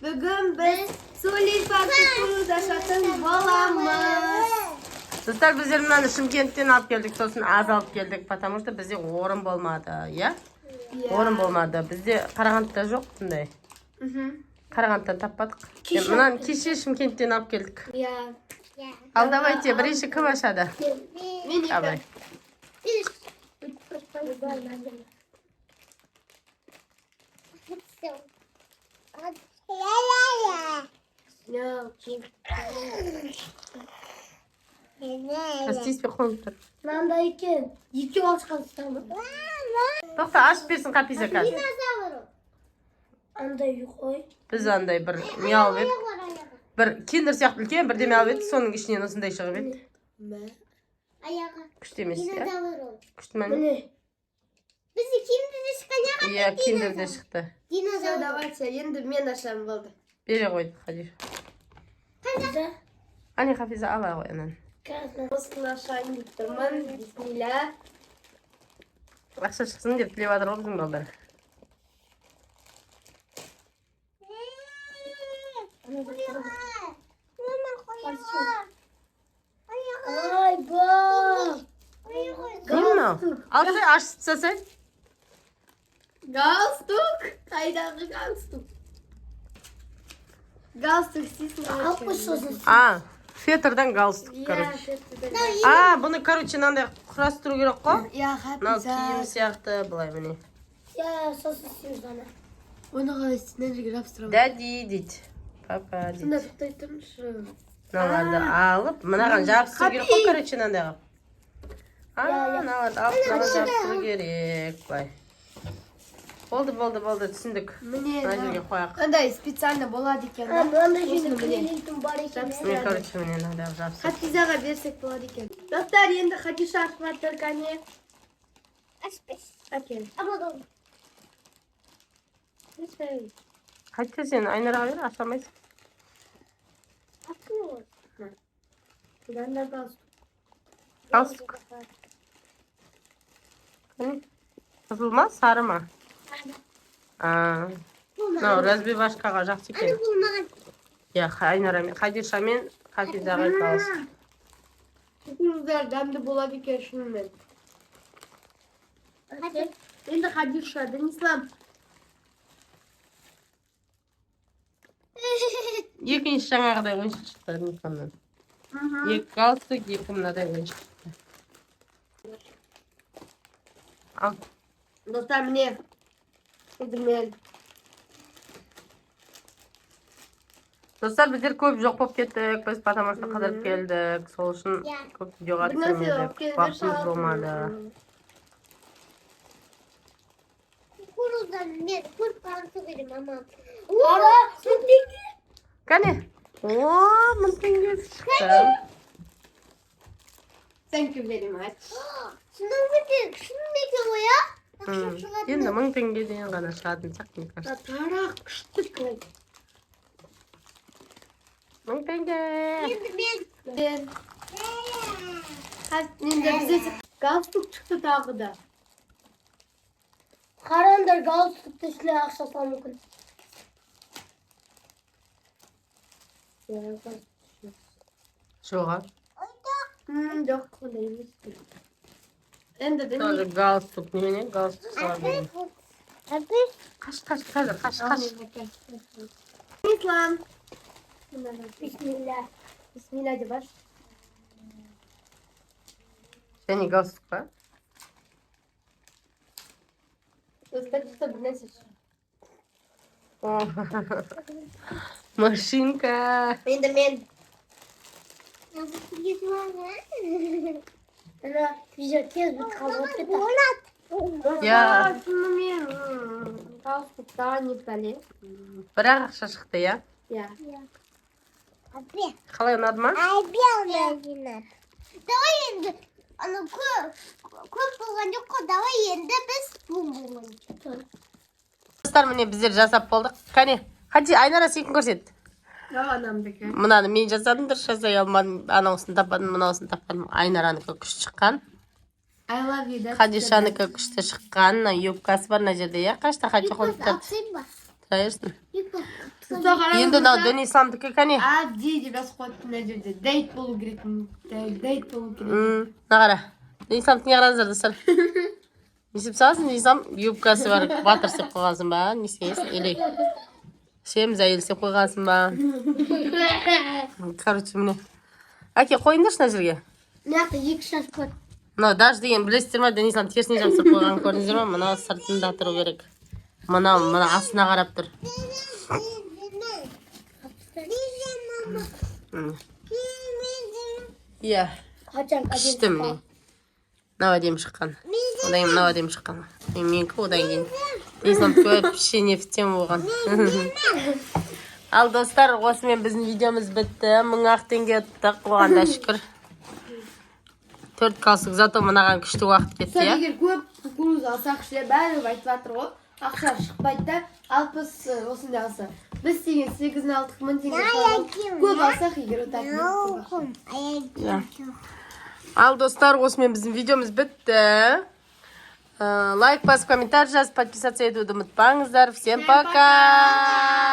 Bugün biz Suli Parkı Daşat'ın bolamız. Dostlar biz elimden Şımkent'ten alıp geldik, sosun az alıp geldik. Потому что bizde orun bolmadı, ya? Orun bolmadı. Bizde Karahan'da yok bunday. Karahan'dan tapmadık. Bundan kişi Şımkent'ten alıp geldik. Ya. Al давайте, birinci kim aşağıda? Давай. No, kim? Kastis bir konudur. Ben de iki başkan istedim. Doktor aç versin kapıyı kal. Anda yukoy. Biz anday bir miyav et. Bir kinder siyahtı ülken bir de miyav et. Sonun içine nasıl da işe et. Күшті емес, ya? Күшті мәне? Ne? Bizi kimdir çıkacak? Ya, kinder de çıktı. Все, давайте, енді мен ашам болды. Bere koyduk, hadi. Güzel. Hani Hafize ala koy anan. Осыны ашайын деп тұрмын. Бисмилля. Ақша шықсын деп тілеп жатыр ғой біздің балдар. Ay bak. Değil mi? Al sen açsa sen. Галстук. Қайдағы галстук? Галстук істейсің. Almışsınız. А, фетрдан галстук, короче. А, бұны, короче, мынандай құрастыру керек қой. Я Мынау хапиза. киім сияқты, былай міне. Ya sos istiyoruz ana. Оны қалай істейін жігер апсырамын. Дәди дейді. Папа дейді. Сонда тоқтай тұрмышы. Мыналарды алып, мынаған жабыстыру керек қой, короче, мынандай қылып. Мыналарды алып, мынаған жабыстыру керек. Былай. Болды, түсіндік. Міне, Мына жерге қояқ. андай специально болады екен. Anda Осыны şimdi міне. klientim var ekim. Мен, короче, міне мынандай қылып жабыстырып. Хатизаға берсек болады екен. Достар, енді Хатиша ашып жатыр, кәне. Açmış. Әкел. Ama doğru. Қайтса сен Айнараға бер, аша алмайсың. Atıyor. Бұдан да галстук. Галстук. Қызыл ма, сары ма? Мынау разбивашкаға жақсы екен. Bunlar. Я, Айнара мен Хадиша мен Хафизаға галстук. Kukuzlar dәмді болады екен шынымен. Hadi. Енді Хадиша, Денислам. Екінші жаңағыдай ойыншық шықты Денисламнан. Екі галстук, екі мынадай ойыншық шықты. Ал. Достар, міне. Енді мен. Достар, біздер көп жоқ болып кеттік. Біз потому что қыдырып келдік. Сол үшін көп видеоға түсірмедік. Уақытымыз болмады. Kurudan ne? Kur parası verim ama. Ара, сүттеңге. Кәне? О, 1000 теңгесі шықты. Thank you very much. Şundan bir şunu ne ki o ya? Енді 1000 теңгеден ғана шығатын сияқты, мне кажется. Тарақ, күштік. 1000 теңге. Ben. Енді бізде галстук шықты тағы да. Karandır galstuk dışına akşasam mümkün. Жоға. Жоқ, қандай емес. Енді Тоже галстук. Немене? Галстук салады. Қаш, қазір. Денислам. Bismillah. Бисмилля деп аш. Және галстук па? Өстәкісті бір нәрсе. Машинка. Енді мен. Ana güzel tez bir kahvaltı da. Я. Шынымен галстукта не пәле. Бірақ ақша шықты, я? Я. Abi. Қалай ұнады ма? Abi almayın. Давай енді. Ana көп болған жоқ қой. Давай енді біз бум. Достар, міне біздер жасап болдық. Кәне, Хати, Айнара сенің көрсет. Анамдікі. Мынаны мен жасадым, дұрыс жасай алмадым. Анаусын таппадым, мынаусын таппадым. Айнаранікі күш шыққан. I love you. That's Хадишанікі күшті шыққан. Юбкасы бар мына жерде, я? Қашта Хати қойып тұрды. Atayım mı? Таярсың. Bir bak. Енді мынау діни исламдікі кәне. Абди деп жазып қойыпты мына жерде. Дейт болу керек. Дейт болу керек. Нағара. Діни исламдікі не қараңыздар достар. Не істеп саласың? Діни ислам юбкасы бар. Батыр істеп қойғансың ба? Не істейсің? Или семіз әйел істеп қойғансың ба? Короче, міне. Әке, қойыңдаршы мына жерге. Мына жақта 2 шарт бар. Мынау даже деген білесіздер ма? Діни ислам терісіне жабыстырып қойғанын көрдіңіздер ма? Мынау сыртында тұру керек. Мына астына қарап тұр. Иә. Күшті міне. Мынау әдемі шыққан. Одан кейін мынау әдемі шыққан. Менікі одан кейін. Ислам вообще не в тему болған. Ал достар, осымен біздің видеомыз бітті. 1000 теңге ұттық. Оған да шүкір. 4 қалсық, зато мынаған күшті уақыт кетті, я? Егер көп кукуруза алсақ ішілер бәрі айтып жатыр ғой. Ақша шықпайды да, 60 осындай алса. Біз деген 8-ін алдық 1000 теңге. Көп алсақ егер өтатын. Ал достар, осымен біздің видеомыз бітті. Лайк басып, комментарий жазып, подписаться етуді ұмытпаңыздар. Всем пока!